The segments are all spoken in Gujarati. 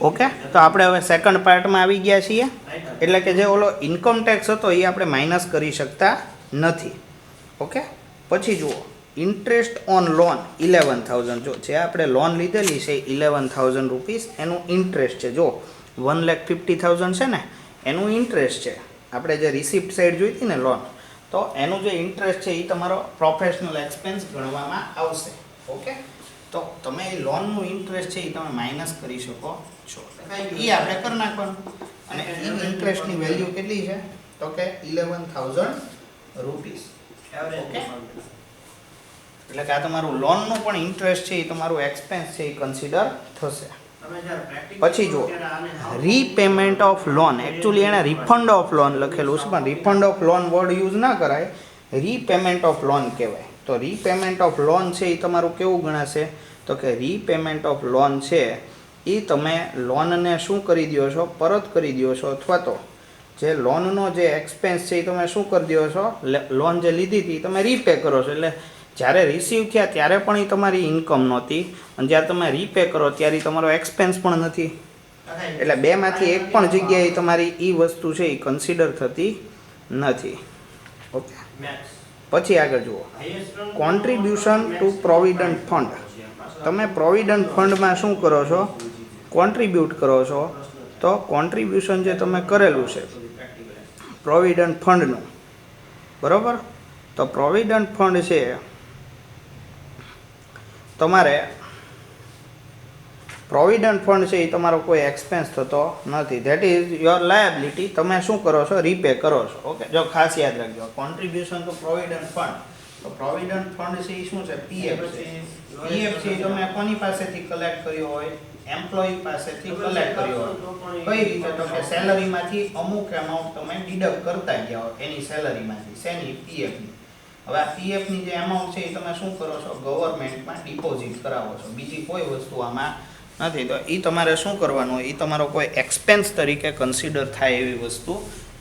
ઓકે, તો આપણે હવે સેકન્ડ પાર્ટમાં આવી ગયા છીએ. એટલે કે જે ઓલો ઇન્કમ ટેક્સ હતો એ આપણે માઇનસ કરી શકતા નથી. ઓકે, પછી જુઓ ઇન્ટરેસ્ટ ઓન લોન 11,000. જો જે આપણે લોન લીધેલી છે 11,000 રૂપીસ એનું ઇન્ટરેસ્ટ છે. જો 1,50,000 છે ને એનું ઇન્ટરેસ્ટ છે. આપણે જે રિસિપ્ટ સાઈડ જોઈ હતી ને લોન, તો એનું જે ઇન્ટરેસ્ટ છે એ તમારો પ્રોફેશનલ એક્સપેન્સ ગણવામાં આવશે. ઓકે, તો તમે એ લોનનું ઇન્ટરેસ્ટ છે એ તમે માઇનસ કરી શકો છો. એ આપણે કરી નાખવાનું. અને એ ઇન્ટરેસ્ટની વેલ્યુ કેટલી છે? તો કે 11,000 રૂપીસ. ઓકે, એટલે કે આ તમારું લોનનું પણ ઇન્ટરેસ્ટ છે એ તમારું એક્સપેન્સ છે એ કન્સિડર થશે. પછી જો રીપેમેન્ટ ઓફ લોન, એકચ્યુઅલી એણે રિફંડ ઓફ લોન લખેલું છે, પણ refund of loan word use ના કરાય, રીપેમેન્ટ ઓફ લોન કહેવાય. તો રીપેમેન્ટ ઓફ લોન છે એ તમારું કેવું ગણાશે? તો કે રીપેમેન્ટ ઓફ લોન છે એ તમે લોનને શું કરી દો છો? પરત કરી દો છો, અથવા તો જે લોનનો જે એક્સપેન્સ છે એ તમે શું કરી દો છો? લોન જે લીધી હતી તમે રીપે કરો છો. એટલે જ્યારે રિસીવ થયા ત્યારે પણ એ તમારી ઇન્કમ નહોતી, અને જ્યારે તમે રીપે કરો ત્યારે તમારો એક્સપેન્સ પણ નથી. એટલે બેમાંથી એક પણ જગ્યાએ તમારી એ વસ્તુ છે એ કન્સિડર થતી નથી. ઓકે, પછી આગળ જુઓ કોન્ટ્રીબ્યુશન ટુ પ્રોવિડન્ટ ફંડ. તમે પ્રોવિડન્ટ ફંડમાં શું કરો છો? કોન્ટ્રીબ્યુટ કરો છો. તો કોન્ટ્રીબ્યુશન જે તમે કરેલું છે પ્રોવિડન્ટ ફંડનું, બરાબર, તો પ્રોવિડન્ટ ફંડ છે તમારે પ્રોવિડન્ટ ફંડ છે એ તમારો કોઈ એક્સપેન્સ થતો નથી. That is your liability. તમે શું કરો છો? રીપે કરો છો. ઓકે, જો ખાસ યાદ રાખજો કોન્ટ્રીબ્યુશન ટુ પ્રોવિડન્ટ ફંડ. તો પ્રોવિડન્ટ ફંડ છે એ શું છે? પીએફ છે. પીએફ છે તમે કોની પાસેથી કલેક્ટ કર્યો હોય? એમ્પ્લોયી પાસેથી કલેક્ટ કર્યો હોય. કઈ રીતે? તો કે સેલરીમાંથી અમુક એમાઉન્ટ તમે ડિડક્ટ કરતા ગયા હો એની સેલરીમાંથી. શેની? પીએફની. હવે આ પીએફની જે એમાઉન્ટ છે એ તમે શું કરો છો? ગવર્મેન્ટમાં ડિપોઝિટ કરાવો છો. બીજી કોઈ વસ્તુ આમાં નથી. તો એ તમારે શું કરવાનું? એ તમારો કોઈ એક્સપેન્સ તરીકે કન્સિડર થાય એવી વસ્તુ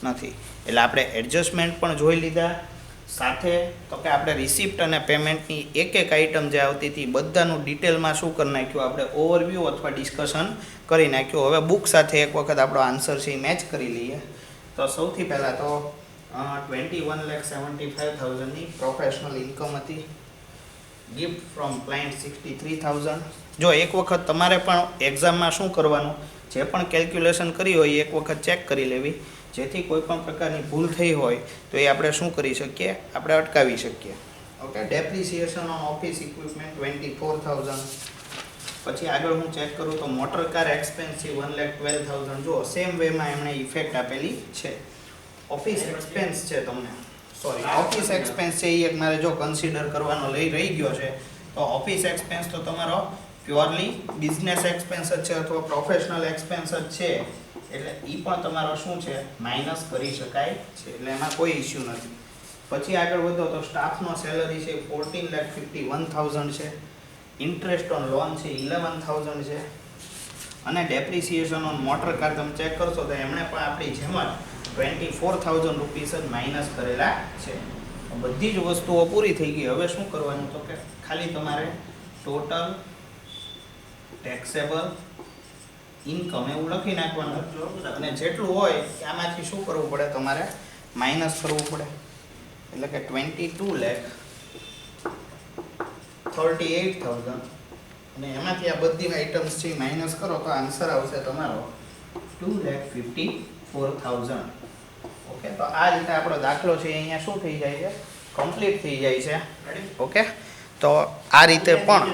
નથી. એટલે આપણે એડજસ્ટમેન્ટ પણ જોઈ લીધા. સાથે તો કે આપણે રિસિપ્ટ અને પેમેન્ટની એક એક આઇટમ જે આવતી હતી બધાનું ડિટેલમાં શું કરી નાખ્યું? આપણે ઓવરવ્યૂ અથવા ડિસ્કશન કરી નાખ્યું. હવે બુક સાથે એક વખત આપણો આન્સર છે એ મેચ કરી લઈએ. તો સૌથી પહેલાં તો 21,75,000ની પ્રોફેશનલ ઇન્કમ હતી. Gift from client 63,000. જો એક વખત તમારે પણ એક્ઝામમાં શું કરવાનું? જે પણ કેલ્ક્યુલેશન કરી હોય એક વખત ચેક કરી લેવી, જેથી કોઈ પણ પ્રકારની ભૂલ થઈ હોય તો એ આપણે શું કરી શકીએ? આપણે અટકાવી શકીએ. Okay, depreciation on office equipment 24,000. પછી આગળ હું ચેક કરું તો મોટર કાર એક્સપેન્સ છે 1,12,000. જો સેમ વેમાં એમણે ઇફેક્ટ આપેલી છે. ઓફિસ એક્સપેન્સ છે તમને ઓફિસ એક્સપેન્સ છે એ એક મારે જો કન્સિડર કરવાનો રહી ગયો છે. તો ઓફિસ એક્સપેન્સ તો તમારો પ્યોરલી બિઝનેસ એક્સપેન્સ જ છે અથવા પ્રોફેશનલ એક્સપેન્સ જ છે. એટલે એ પણ તમારો શું છે? માઇનસ કરી શકાય છે. એટલે એમાં કોઈ ઇસ્યુ નથી. પછી આગળ વધો તો સ્ટાફનો સેલરી છે 14,51,000 છે. ઇન્ટરેસ્ટ ઓન લોન છે 11,000 છે. અને ડેપ્રિસિએશન ઓન મોટર કાર તમે ચેક કરશો તો એમણે પણ આપણી જેમ જ 24,000 રૂપીસ જ માઇનસ કરેલા છે. બધી જ વસ્તુઓ પૂરી થઈ ગઈ. હવે શું કરવાનું? તો કે ખાલી તમારે ટોટલ ટેક્સેબલ ઇન્કમ એવું લખી નાખવાનું. અને જેટલું હોય આમાંથી શું કરવું પડે? તમારે માઇનસ કરવું પડે. એટલે કે 22,38,000. અને એમાંથી આ બધી આઇટમ્સ છે માઇનસ કરો તો આન્સર આવશે તમારો 2,54,000. ઓકે, તો આ રીતે આપણો દાખલો છે અહીંયા શું થઈ જાય છે? કમ્પ્લીટ થઈ જાય છે. ઓકે, તો આ રીતે પણ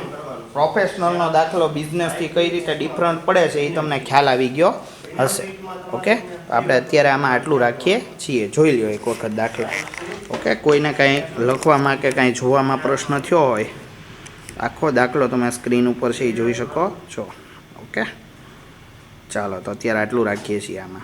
પ્રોફેશનલનો દાખલો બિઝનેસથી કઈ રીતે ડિફરન્ટ પડે છે એ તમને ખ્યાલ આવી ગયો હશે. ઓકે, તો આપણે અત્યારે આમાં આટલું રાખીએ છીએ. જોઈ લ્યો એક વખત દાખલો. ઓકે, કોઈને કાંઈ લખવામાં કે કાંઈ જોવામાં પ્રશ્ન થયો હોય, આખો દાખલો તમે સ્ક્રીન ઉપર છે એ જોઈ શકો છો. ઓકે, ચાલો તો અત્યારે આટલું રાખીએ છીએ આમાં.